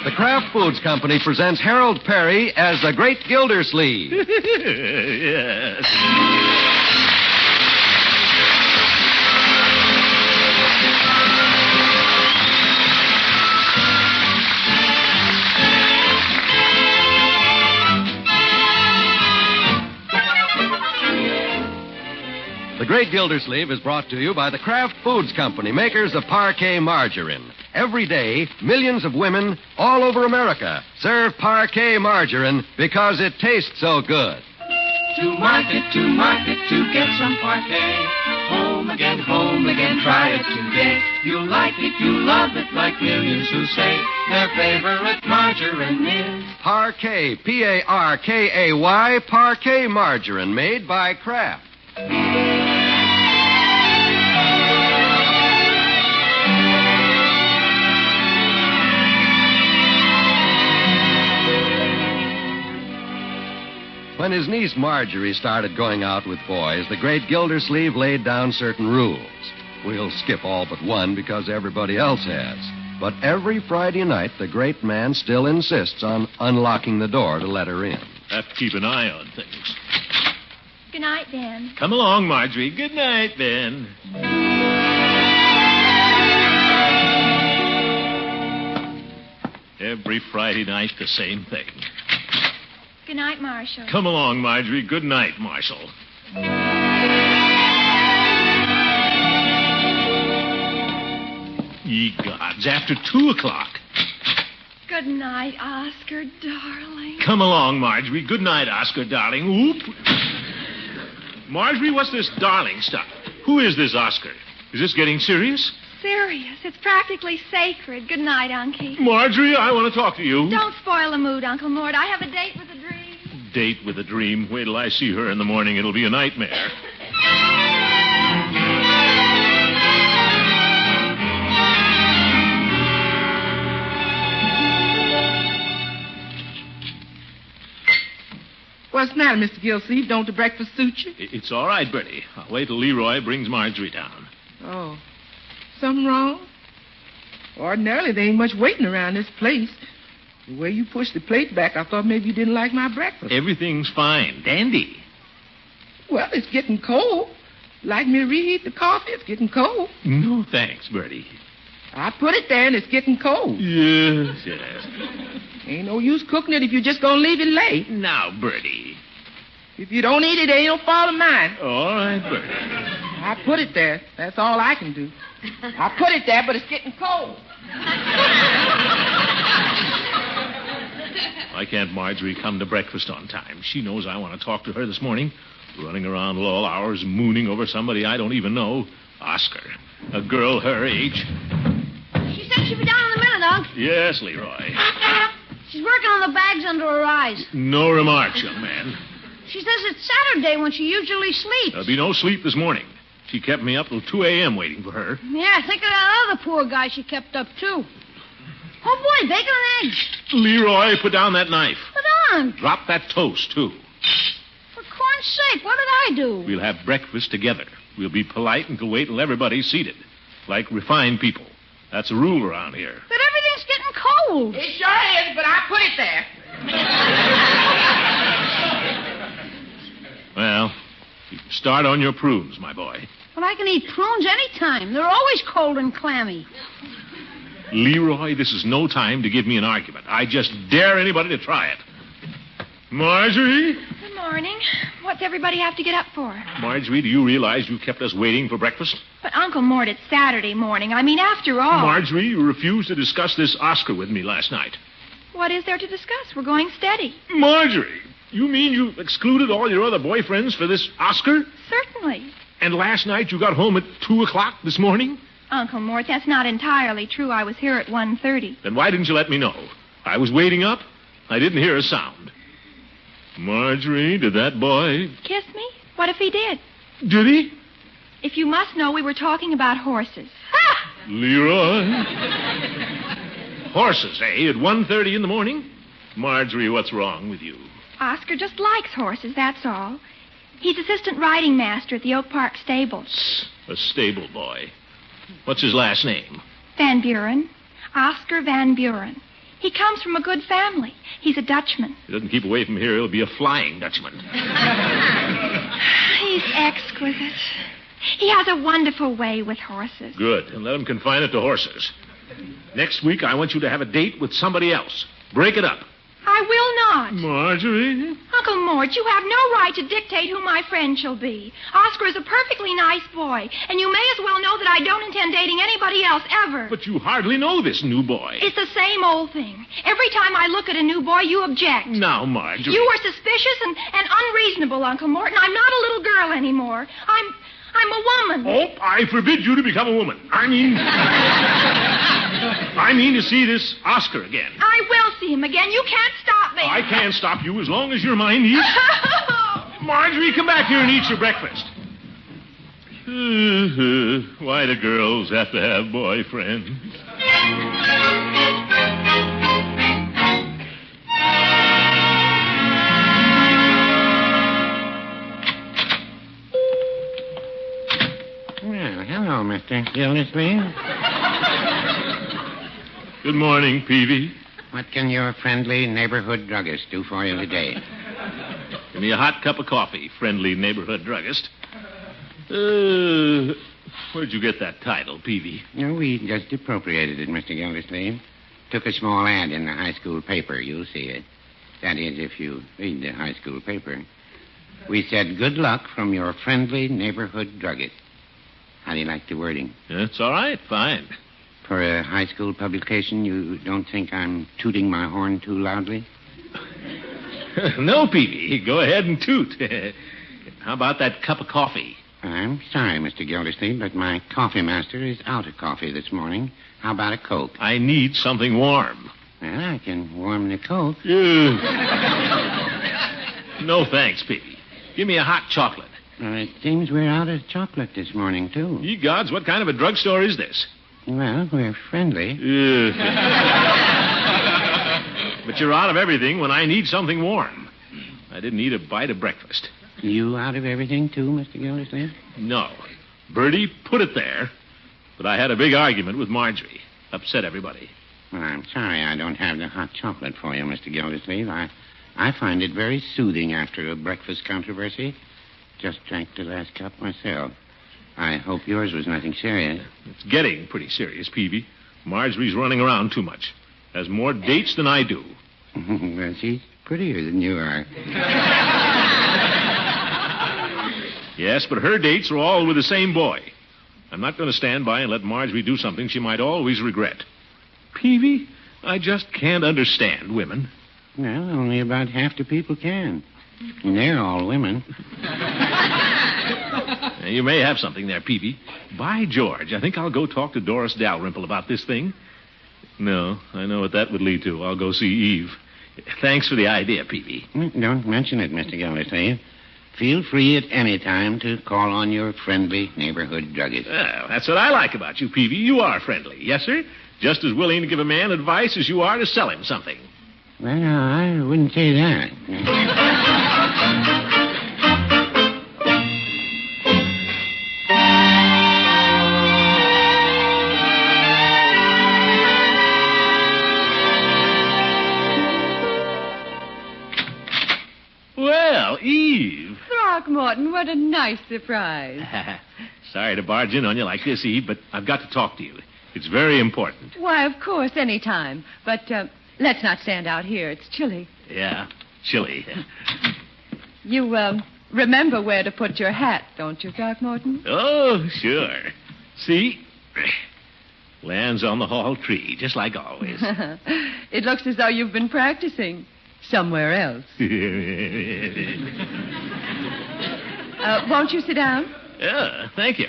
The Kraft Foods Company presents Harold Perry as the Great Gildersleeve. Yes. The Great Gildersleeve is brought to you by the Kraft Foods Company, makers of Parkay margarine. Every day, millions of women all over America serve Parkay margarine because it tastes so good. To market, to get some Parkay. Home again, try it today. You'll like it, you'll love it, like millions who say their favorite margarine is Parkay, P-A-R-K-A-Y, Parkay margarine, made by Kraft. When his niece Marjorie started going out with boys, the Great Gildersleeve laid down certain rules. We'll skip all but one because everybody else has. But every Friday night, the great man still insists on unlocking the door to let her in. Have to keep an eye on things. Good night, Ben. Come along, Marjorie. Good night, Ben. Every Friday night, the same thing. Good night, Marshall. Come along, Marjorie. Good night, Marshall. Ye gods, after 2 o'clock. Good night, Oscar, darling. Come along, Marjorie. Good night, Oscar, darling. Oop. Marjorie, what's this darling stuff? Who is this Oscar? Is this getting serious? Serious. It's practically sacred. Good night, Unky. Marjorie, I want to talk to you. Don't spoil the mood, Uncle Mort. I have a date with a dream. Date with a dream. Wait till I see her in the morning. It'll be a nightmare. What's the matter, Mr. Gildersleeve? Don't the breakfast suit you? It's all right, Bertie. I'll wait till Leroy brings Marjorie down. Oh. Something wrong? Ordinarily, there ain't much waiting around this place. The way you pushed the plate back, I thought maybe you didn't like my breakfast. Everything's fine. Dandy. Well, it's getting cold. Like me to reheat the coffee? It's getting cold. No, thanks, Bertie. I put it there and it's getting cold. Yes. Ain't no use cooking it if you're just going to leave it late. Now, Bertie. If you don't eat it, there ain't no fault of mine. All right, Bertie. I put it there. That's all I can do. I put it there, but it's getting cold. Why can't Marjorie come to breakfast on time? She knows I want to talk to her this morning. Running around all hours, mooning over somebody I don't even know. Oscar. A girl her age. She said she'd be down in a minute, Unc. Yes, Leroy. She's working on the bags under her eyes. No remarks, young man. She says it's Saturday when she usually sleeps. There'll be no sleep this morning. She kept me up till 2 a.m. waiting for her. Yeah, think of that other poor guy she kept up, too. Oh, boy, bacon and eggs. Leroy, put down that knife. But, Unc. Drop that toast, too. For corn's sake, what did I do? We'll have breakfast together. We'll be polite and wait till everybody's seated. Like refined people. That's a rule around here. But everything's getting cold. It sure is, but I put it there. Well, you can start on your prunes, my boy. Well, I can eat prunes any time. They're always cold and clammy. Leroy, this is no time to give me an argument. I just dare anybody to try it. Marjorie? Good morning. What's everybody have to get up for? Marjorie, do you realize you kept us waiting for breakfast? But, Uncle Mort, it's Saturday morning. I mean, after all. Marjorie, you refused to discuss this Oscar with me last night. What is there to discuss? We're going steady. Marjorie, you mean you excluded all your other boyfriends for this Oscar? Certainly. And last night you got home at 2 o'clock this morning? Uncle Mort, that's not entirely true. I was here at 1:30. Then why didn't you let me know? I was waiting up. I didn't hear a sound. Marjorie, did that boy... Kiss me? What if he did? Did he? If you must know, we were talking about horses. Leroy? Horses, eh? At 1:30 in the morning? Marjorie, what's wrong with you? Oscar just likes horses, that's all. He's assistant riding master at the Oak Park stables. A stable boy. What's his last name? Van Buren. Oscar Van Buren. He comes from a good family. He's a Dutchman. If he doesn't keep away from here, he'll be a flying Dutchman. He's exquisite. He has a wonderful way with horses. Good. And let him confine it to horses. Next week, I want you to have a date with somebody else. Break it up. I will not. Marjorie? Uncle Mort, you have no right to dictate who my friend shall be. Oscar is a perfectly nice boy, and you may as well know that I don't intend dating anybody else ever. But you hardly know this new boy. It's the same old thing. Every time I look at a new boy, you object. Now, Marjorie. You are suspicious and unreasonable, Uncle Mort, and I'm not a little girl anymore. I'm a woman. Oh, I forbid you to become a woman. I mean to see this Oscar again. I will see him again. You can't stop me. I can't stop you as long as your mind eats. Marjorie, come back here and eat your breakfast. Why do girls have to have boyfriends? Well, hello, Mr. Gildersleeve. Good morning, Peavy. What can your friendly neighborhood druggist do for you today? Give me a hot cup of coffee, friendly neighborhood druggist. Where'd you get that title, Peavy? No, we just appropriated it, Mr. Gildersleeve. Took a small ad in the high school paper. You'll see it. That is, if you read the high school paper. We said, good luck from your friendly neighborhood druggist. How do you like the wording? That's all right, fine. For a high school publication, you don't think I'm tooting my horn too loudly? No, Peavy. Go ahead and toot. How about that cup of coffee? I'm sorry, Mr. Gildersleeve, but my coffee master is out of coffee this morning. How about a Coke? I need something warm. Well, I can warm the Coke. No thanks, Peavy. Give me a hot chocolate. It seems we're out of chocolate this morning, too. Ye gods, what kind of a drugstore is this? Well, we're friendly. But you're out of everything when I need something warm. I didn't eat a bite of breakfast. You out of everything, too, Mr. Gildersleeve? No. Bertie put it there, but I had a big argument with Marjorie. Upset everybody. Well, I'm sorry I don't have the hot chocolate for you, Mr. Gildersleeve. I find it very soothing after a breakfast controversy. Just drank the last cup myself. I hope yours was nothing serious. It's getting pretty serious, Peavy. Marjorie's running around too much. Has more dates than I do. Well, she's prettier than you are. Yes, but her dates are all with the same boy. I'm not going to stand by and let Marjorie do something she might always regret. Peavy, I just can't understand women. Well, only about half the people can. And they're all women. You may have something there, Peavy. By George, I think I'll go talk to Doris Dalrymple about this thing. No, I know what that would lead to. I'll go see Eve. Thanks for the idea, Peavy. Don't mention it, Mr. Gildersleeve. Feel free at any time to call on your friendly neighborhood druggist. Well, that's what I like about you, Peavy. You are friendly. Yes, sir? Just as willing to give a man advice as you are to sell him something. Well, I wouldn't say that. Well, Eve. Throckmorton, what a nice surprise. Sorry to barge in on you like this, Eve, but I've got to talk to you. It's very important. Why, of course, any time. But let's not stand out here. It's chilly. Yeah, chilly. You remember where to put your hat, don't you, Throckmorton? Oh, sure. See? Lands on the hall tree, just like always. It looks as though you've been practicing somewhere else. Won't you sit down? Yeah, thank you.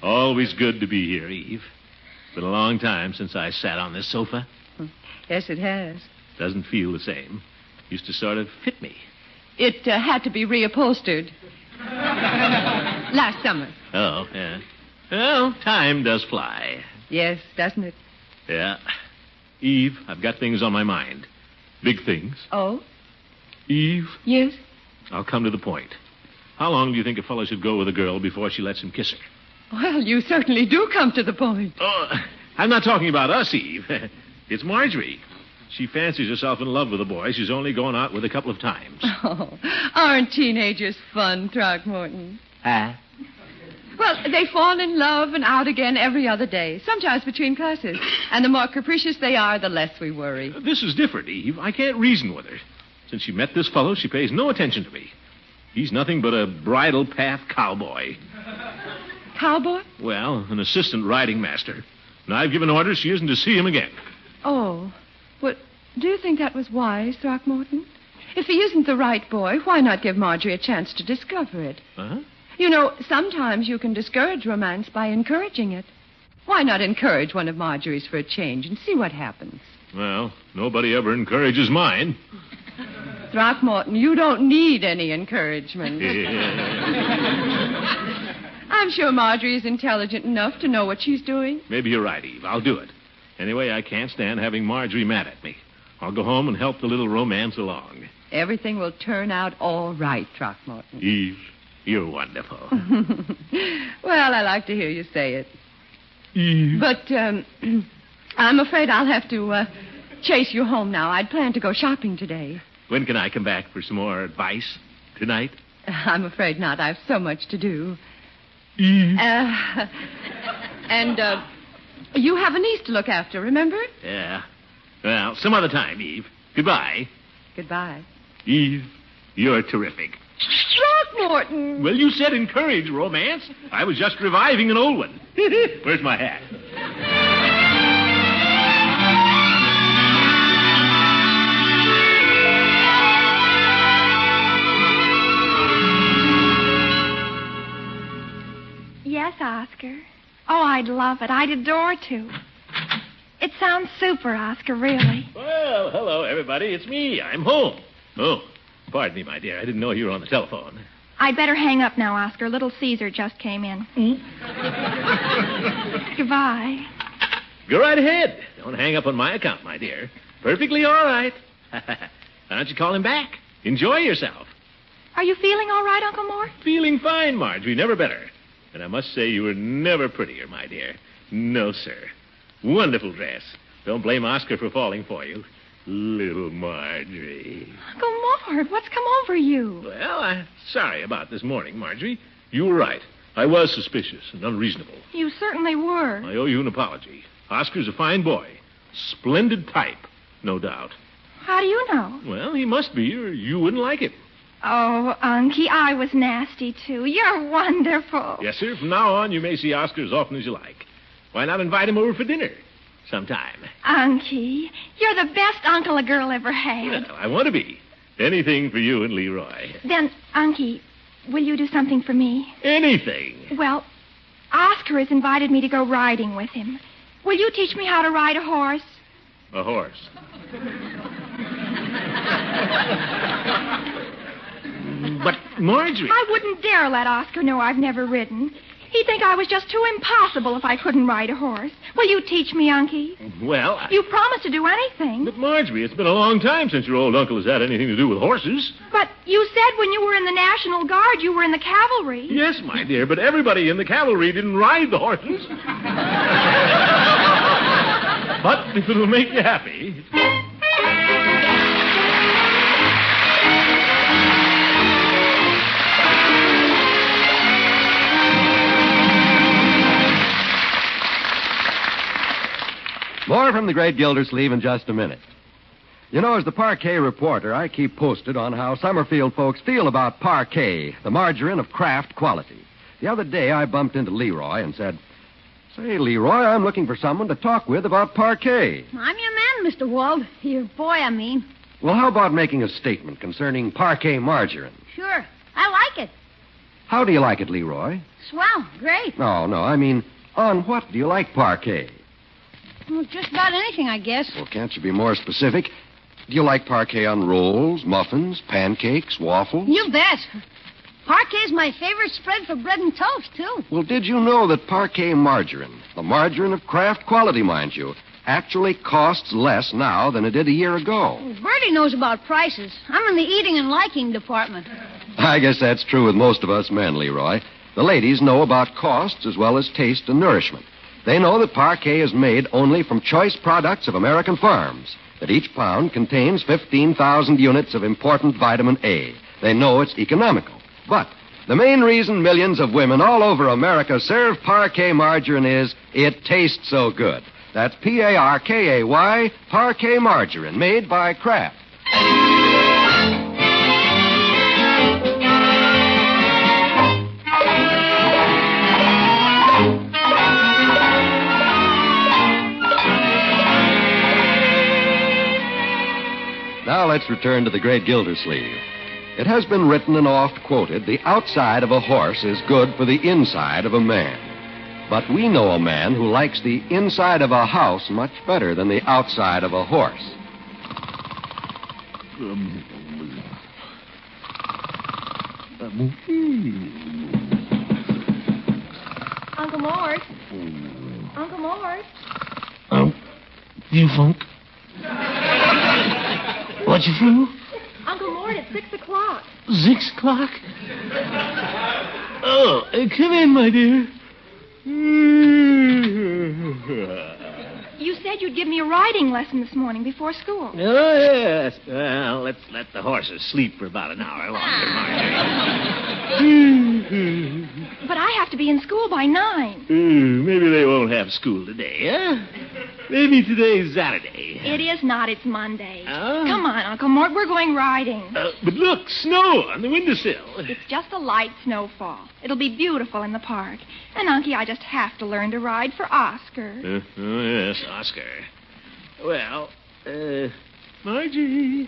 Always good to be here, Eve. Been a long time since I sat on this sofa. Yes, it has. Doesn't feel the same. Used to sort of fit me. It had to be reupholstered. Last summer. Oh, yeah. Well, time does fly. Yes, doesn't it? Yeah. Eve, I've got things on my mind. Big things. Oh? Eve, Yes? I'll come to the point. How long do you think a fellow should go with a girl before she lets him kiss her? Well, you certainly do come to the point. Oh, I'm not talking about us, Eve. It's Marjorie. She fancies herself in love with a boy she's only gone out with a couple of times. Oh, aren't teenagers fun, Throckmorton? Well, they fall in love and out again every other day, sometimes between classes. And the more capricious they are, the less we worry. This is different, Eve. I can't reason with her. Since she met this fellow, she pays no attention to me. He's nothing but a bridle path cowboy. Cowboy? Well, an assistant riding master. And I've given orders she isn't to see him again. Oh. Well, do you think that was wise, Throckmorton? If he isn't the right boy, why not give Marjorie a chance to discover it? Huh? You know, sometimes you can discourage romance by encouraging it. Why not encourage one of Marjorie's for a change and see what happens? Well, nobody ever encourages mine. Throckmorton, you don't need any encouragement. I'm sure Marjorie is intelligent enough to know what she's doing. Maybe you're right, Eve. I'll do it. Anyway, I can't stand having Marjorie mad at me. I'll go home and help the little romance along. Everything will turn out all right, Throckmorton. Eve, you're wonderful. Well, I like to hear you say it. Eve. But I'm afraid I'll have to chase you home now. I'd planned to go shopping today. When can I come back for some more advice? Tonight? I'm afraid not. I've so much to do. Eve. And you have a niece to look after, remember? Yeah. Well, some other time, Eve. Goodbye. Goodbye. Eve, you're terrific. Throckmorton! Well, you said encourage romance. I was just reviving an old one. Where's my hat? Yes, Oscar. Oh, I'd love it. I'd adore to. It sounds super, Oscar, really. Well, hello, everybody. It's me. I'm home. Oh, pardon me, my dear. I didn't know you were on the telephone. I'd better hang up now, Oscar. Little Caesar just came in. Goodbye. Go right ahead. Don't hang up on my account, my dear. Perfectly all right. Why don't you call him back? Enjoy yourself. Are you feeling all right, Uncle Mort? Feeling fine, Marjorie. Never better. And I must say you were never prettier, my dear. No, sir. Wonderful dress. Don't blame Oscar for falling for you. Little Marjorie. Uncle Mort, what's come over you? Well, I'm sorry about this morning, Marjorie. You were right. I was suspicious and unreasonable. You certainly were. I owe you an apology. Oscar's a fine boy. Splendid type, no doubt. How do you know? Well, he must be, or you wouldn't like him. Oh, Unky, I was nasty, too. You're wonderful. Yes, sir. From now on, you may see Oscar as often as you like. Why not invite him over for dinner sometime? Unky, you're the best uncle a girl ever had. Well, I want to be. Anything for you and Leroy. Then, Unky, will you do something for me? Anything. Well, Oscar has invited me to go riding with him. Will you teach me how to ride a horse? A horse. But, Marjorie... I wouldn't dare let Oscar know I've never ridden. He'd think I was just too impossible if I couldn't ride a horse. Will you teach me, Unky? Well, You promised to do anything. But, Marjorie, it's been a long time since your old uncle has had anything to do with horses. But you said when you were in the National Guard, you were in the cavalry. Yes, my dear, but everybody in the cavalry didn't ride the horses. But if it'll make you happy... More from the great Gildersleeve in just a minute. You know, as the Parkay reporter, I keep posted on how Summerfield folks feel about Parkay, the margarine of craft quality. The other day, I bumped into Leroy and said, "Say, Leroy, I'm looking for someone to talk with about Parkay." I'm your man, Mr. Wald. Your boy, I mean. Well, how about making a statement concerning Parkay margarine? Sure. I like it. How do you like it, Leroy? Swell. Great. No, I mean, on what do you like Parkay? Well, just about anything, I guess. Well, can't you be more specific? Do you like Parkay on rolls, muffins, pancakes, waffles? You bet. Parkay's my favorite spread for bread and toast, too. Well, did you know that Parkay margarine, the margarine of craft quality, mind you, actually costs less now than it did a year ago? Well, Bertie knows about prices. I'm in the eating and liking department. I guess that's true with most of us men, Leroy. The ladies know about costs as well as taste and nourishment. They know that Parkay is made only from choice products of American farms, that each pound contains 15,000 units of important vitamin A. They know it's economical. But the main reason millions of women all over America serve Parkay margarine is it tastes so good. That's Parkay, Parkay margarine, made by Kraft. Now let's return to the great Gildersleeve. It has been written and oft quoted, the outside of a horse is good for the inside of a man. But we know a man who likes the inside of a house much better than the outside of a horse. Uncle Mort. Uncle Mort. You funk? What you flew? Uncle Mort, it's 6 o'clock. 6 o'clock? Oh, come in, my dear. You said you'd give me a riding lesson this morning before school. Oh, yes. Well, let's let the horses sleep for about an hour longer, Marjorie. But I have to be in school by 9. Maybe they won't have school today, huh? Maybe today's Saturday. It is not. It's Monday. Oh? Come on, Uncle Mort. We're going riding. But look, snow on the windowsill. It's just a light snowfall. It'll be beautiful in the park. And, Unky, I just have to learn to ride for Oscar. Oh, yes, Oscar. Well, Marjorie.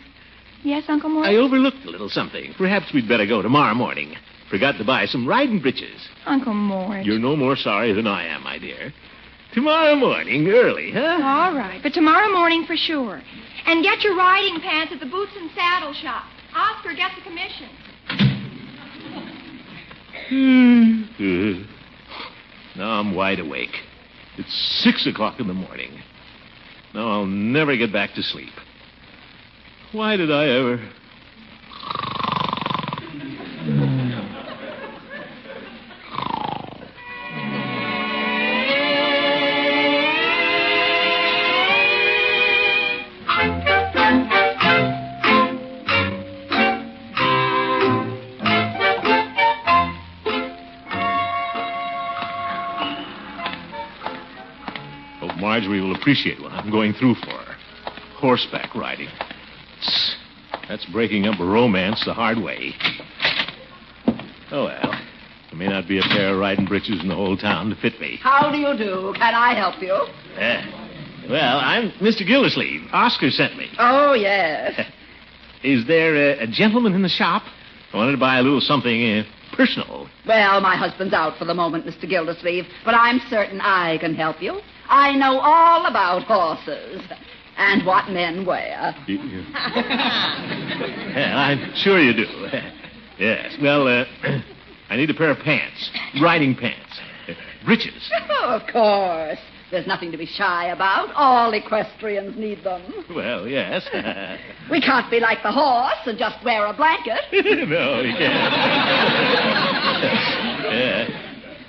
Yes, Uncle Mort? I overlooked a little something. Perhaps we'd better go tomorrow morning. Forgot to buy some riding breeches. Uncle Mort. You're no more sorry than I am, my dear. Tomorrow morning, early, huh? All right, but tomorrow morning for sure. And get your riding pants at the Boots and Saddle shop. Oscar gets a commission. Now I'm wide awake. It's 6 o'clock in the morning. Now I'll never get back to sleep. Why did I ever... Marjorie will appreciate what I'm going through for her. Horseback riding. That's breaking up a romance the hard way. Oh, well. There may not be a pair of riding breeches in the whole town to fit me. How do you do? Can I help you? Well, I'm Mr. Gildersleeve. Oscar sent me. Oh, yes. Is there a gentleman in the shop? I wanted to buy a little something personal. Well, my husband's out for the moment, Mr. Gildersleeve, but I'm certain I can help you. I know all about horses and what men wear. Yeah, I'm sure you do. Yes. Well, I need a pair of pants. Riding pants. Breeches. Oh, of course. There's nothing to be shy about. All equestrians need them. Well, yes. We can't be like the horse and just wear a blanket. No, you can't. Yeah.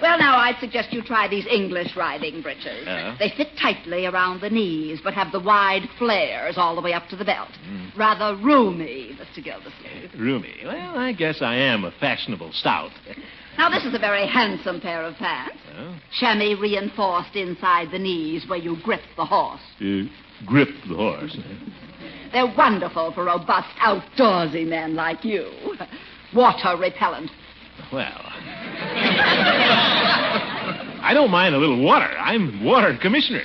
Well, now, I'd suggest you try these English riding breeches. They fit tightly around the knees, but have the wide flares all the way up to the belt. Rather roomy, Mr. Gildersleeve. Roomy? Well, I guess I am a fashionable stout. Now, this is a very handsome pair of pants. Chamois reinforced inside the knees where you grip the horse. Grip the horse? They're wonderful for robust, outdoorsy men like you. Water repellent. Well, I don't mind a little water. I'm water commissioner.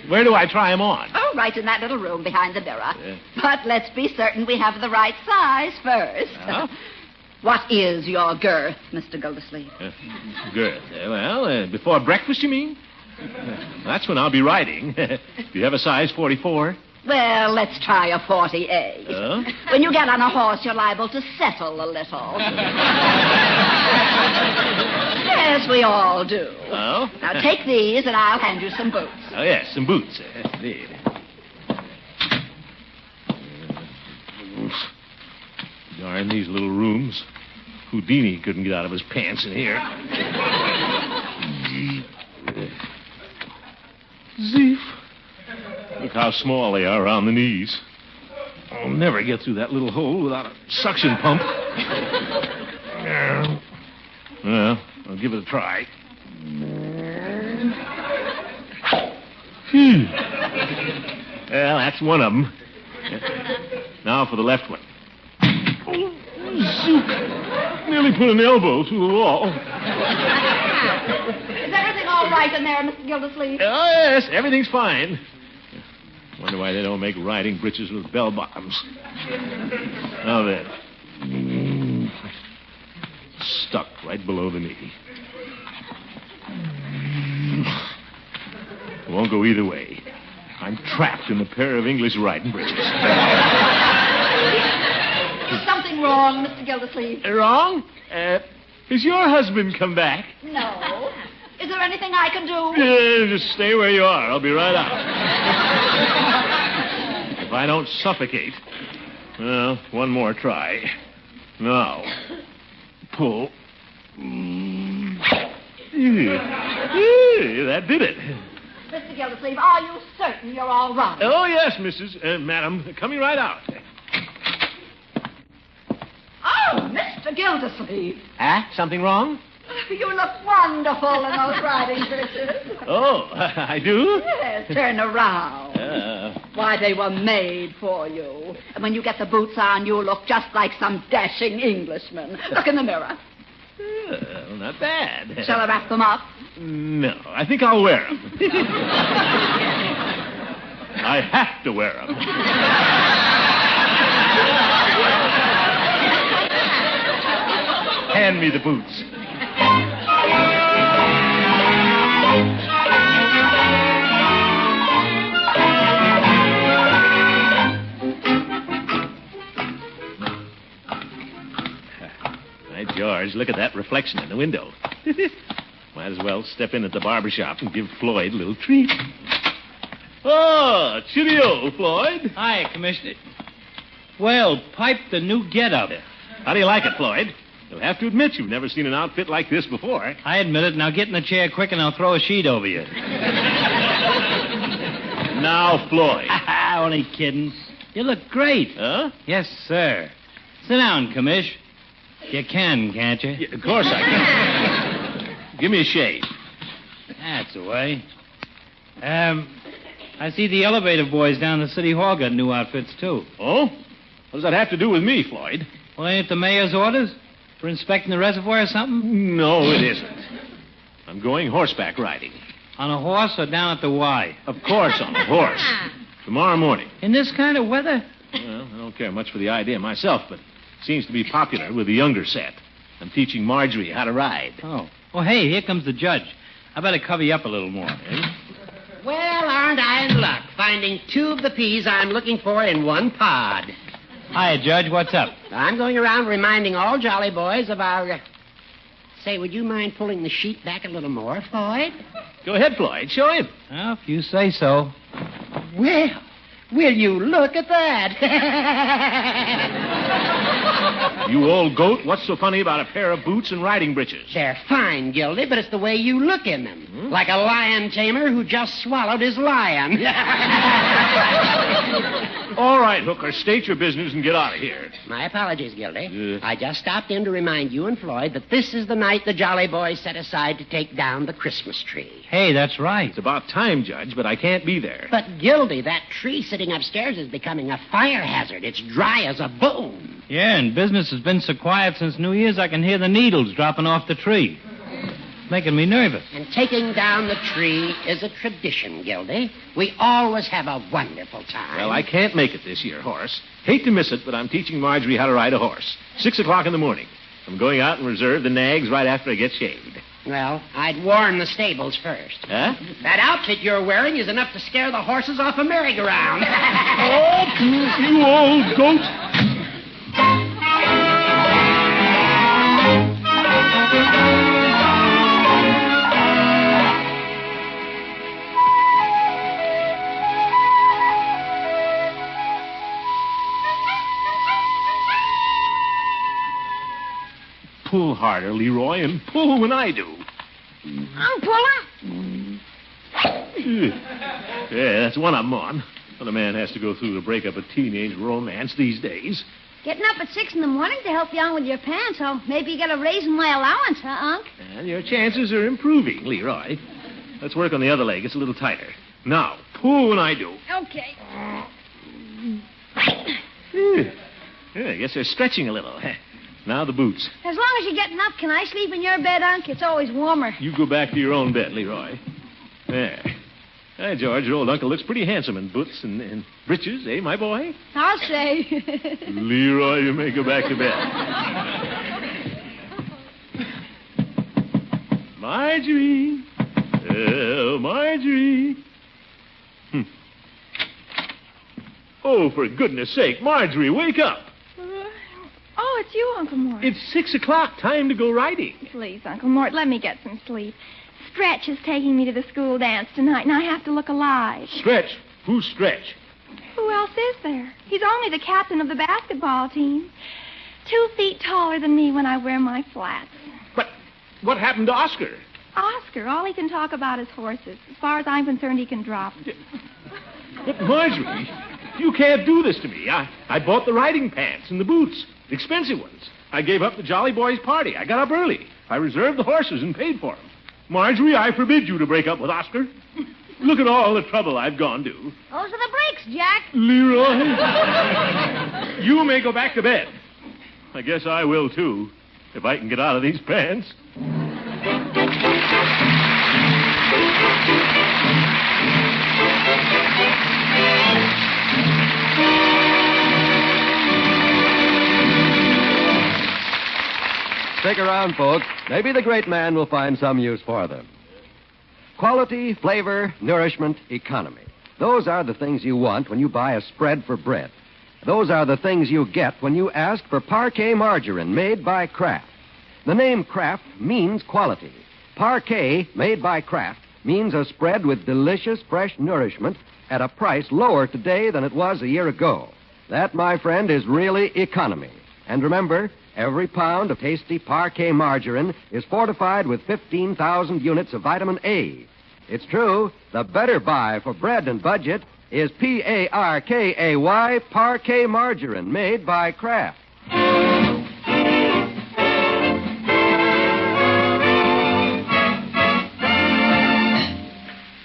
Where do I try them on? Oh, right in that little room behind the mirror. But let's be certain we have the right size first. What is your girth, Mr. Gildersleeve? Girth? Well, before breakfast, you mean? That's when I'll be riding. Do you have a size 44? Well, let's try a 48. When you get on a horse, you're liable to settle a little. Yes, we all do. Oh? Now, take these, and I'll hand you some boots. Oh, yes, some boots. Indeed. Darn these little rooms. Houdini couldn't get out of his pants in here. Zeef. Look how small they are around the knees. I'll never get through that little hole without a suction pump. Well, I'll give it a try. Well, that's one of them. Now for the left one. Oh, zook. Nearly put an elbow through the wall. Is everything all right in there, Mr. Gildersleeve? Oh, yes, everything's fine. Wonder why they don't make riding breeches with bell bottoms. Now then. Stuck right below the knee. Won't go either way. I'm trapped in a pair of English riding breeches. Is something wrong, Mr. Gildersleeve? Wrong? Has your husband come back? No. Is there anything I can do? Just stay where you are. I'll be right out. If I don't suffocate. Well, one more try. Now. Pull. That did it. Mr. Gildersleeve, are you certain you're all right? Oh, yes, Mrs. Madam. Coming right out. Oh, Mr. Gildersleeve. Something wrong? You look wonderful in those riding breeches. Oh, I do? Yes, turn around. Why, they were made for you. And when you get the boots on, you'll look just like some dashing Englishman. Look in the mirror. Not bad. Shall I wrap them up? No, I think I'll wear them. I have to wear them. Hand me the boots. By George, look at that reflection in the window. Might as well step in at the barber shop and give Floyd a little treat. Oh, cheerio, Floyd. Hi, Commissioner. Well, pipe the new get-up. How do you like it, Floyd? You'll have to admit you've never seen an outfit like this before. I admit it. Now get in the chair quick and I'll throw a sheet over you. Now, Floyd. Only kidding. You look great. Huh? Yes, sir. Sit down, Commish. You can, can't you? Yeah, of course I can. Give me a shave. That's the way. I see the elevator boys down the city hall got new outfits, too. Oh? What does that have to do with me, Floyd? Well, ain't it the mayor's orders? For inspecting the reservoir or something? No, it isn't. I'm going horseback riding. On a horse or down at the Y? Of course on a horse. Tomorrow morning. In this kind of weather? Well, I don't care much for the idea myself, but it seems to be popular with the younger set. I'm teaching Marjorie how to ride. Oh. Well, hey, here comes the judge. I better cover you up a little more. Well, aren't I in luck, finding two of the peas I'm looking for in one pod. Hi, Judge. What's up? I'm going around reminding all jolly boys of our... Say, would you mind pulling the sheet back a little more, Floyd? Go ahead, Floyd. Show him. Well, if you say so. Well, will you look at that? You old goat, what's so funny about a pair of boots and riding breeches? They're fine, Gildy, but it's the way you look in them. Like a lion tamer who just swallowed his lion. All right, Hooker, state your business and get out of here. My apologies, Gildy. I just stopped in to remind you and Floyd that this is the night the Jolly Boys set aside to take down the Christmas tree. Hey, that's right. It's about time, Judge, but I can't be there. But, Gildy, that tree sitting upstairs is becoming a fire hazard. It's dry as a bone. Yeah, and business has been so quiet since New Year's I can hear the needles dropping off the tree. It's making me nervous. And taking down the tree is a tradition, Gildy. We always have a wonderful time. Well, I can't make it this year, Horace. Hate to miss it, but I'm teaching Marjorie how to ride a horse. 6 o'clock in the morning. I'm going out and reserve the nags right after I get shaved. Well, I'd warn the stables first. Huh? That outfit you're wearing is enough to scare the horses off a merry-go-round. Oh, you old goat. Pull harder, Leroy, and pull when I do. I'm pulling. Yeah, that's one I'm on. When a man has to go through the breakup of teenage romance these days. Getting up at 6 in the morning to help you on with your pants, so maybe you get a raise in my allowance, huh, Unc? And your chances are improving, Leroy. Let's work on the other leg. It's a little tighter. Now, pull when I do. Okay. Yeah, I guess they're stretching a little. Now the boots. As long as you're getting up, can I sleep in your bed, Unc? It's always warmer. You go back to your own bed, Leroy. There. Hey, George, your old uncle looks pretty handsome in boots and breeches, eh, my boy? I'll say. Leroy, you may go back to bed. Marjorie. Oh, Marjorie. Oh, for goodness sake, Marjorie, wake up. Oh, it's you, Uncle Mort. It's 6 o'clock. Time to go riding. Please, Uncle Mort, let me get some sleep. Stretch is taking me to the school dance tonight, and I have to look alive. Stretch? Who's Stretch? Who else is there? He's only the captain of the basketball team. 2 feet taller than me when I wear my flats. But what happened to Oscar? Oscar, all he can talk about is horses. As far as I'm concerned, he can drop. But, Marjorie, you can't do this to me. I bought the riding pants and the boots, the expensive ones. I gave up the Jolly Boys party. I got up early. I reserved the horses and paid for them. Marjorie, I forbid you to break up with Oscar. Look at all the trouble I've gone to. Those are the breaks, Jack. Leroy. You may go back to bed. I guess I will, too, if I can get out of these pants. Stick around, folks. Maybe the great man will find some use for them. Quality, flavor, nourishment, economy. Those are the things you want when you buy a spread for bread. Those are the things you get when you ask for Parkay margarine made by Kraft. The name Kraft means quality. Parkay, made by Kraft, means a spread with delicious, fresh nourishment at a price lower today than it was a year ago. That, my friend, is really economy. And remember, every pound of tasty Parkay margarine is fortified with 15,000 units of vitamin A. It's true, the better buy for bread and budget is Parkay, Parkay margarine made by Kraft.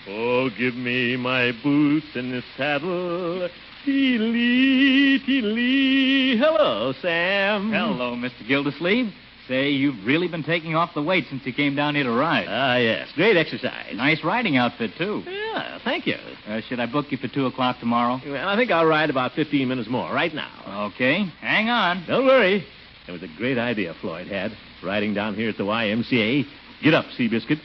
Oh, give me my boots and the saddle. Tee-lee, tee-lee. Hello, Sam. Hello, Mr. Gildersleeve. Say, you've really been taking off the weight since you came down here to ride. Ah, yes. Great exercise. Nice riding outfit, too. Yeah, thank you. Should I book you for 2 o'clock tomorrow? Well, I think I'll ride about 15 minutes more right now. Okay. Hang on. Don't worry. It was a great idea Floyd had, riding down here at the YMCA. Get up, Seabiscuit.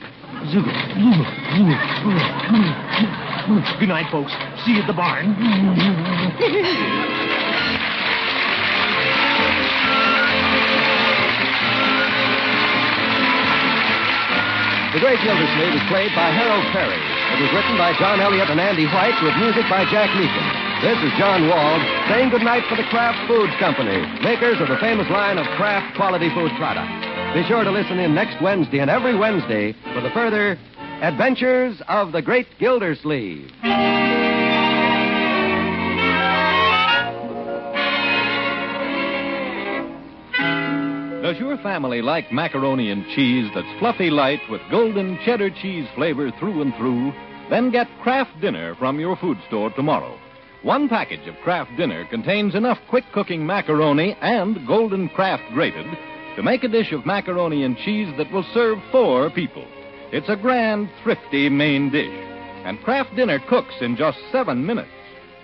Good night, folks. See you at the barn. The Great Gildersleeve is played by Harold Perry. It was written by John Elliott and Andy White with music by Jack Meakin. This is John Wald saying goodnight for the Kraft Foods Company, makers of the famous line of Kraft quality food products. Be sure to listen in next Wednesday and every Wednesday for the further adventures of the Great Gildersleeve. Does your family like macaroni and cheese that's fluffy light with golden cheddar cheese flavor through and through? Then get Kraft Dinner from your food store tomorrow. 1 package of Kraft Dinner contains enough quick-cooking macaroni and golden Kraft grated to make a dish of macaroni and cheese that will serve 4 people. It's a grand, thrifty main dish. And Kraft Dinner cooks in just 7 minutes.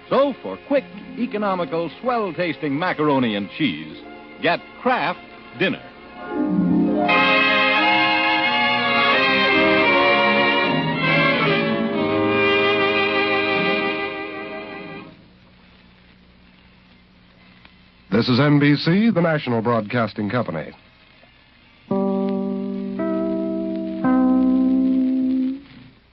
So for quick, economical, swell-tasting macaroni and cheese, get Kraft Dinner. This is NBC, the national broadcasting company.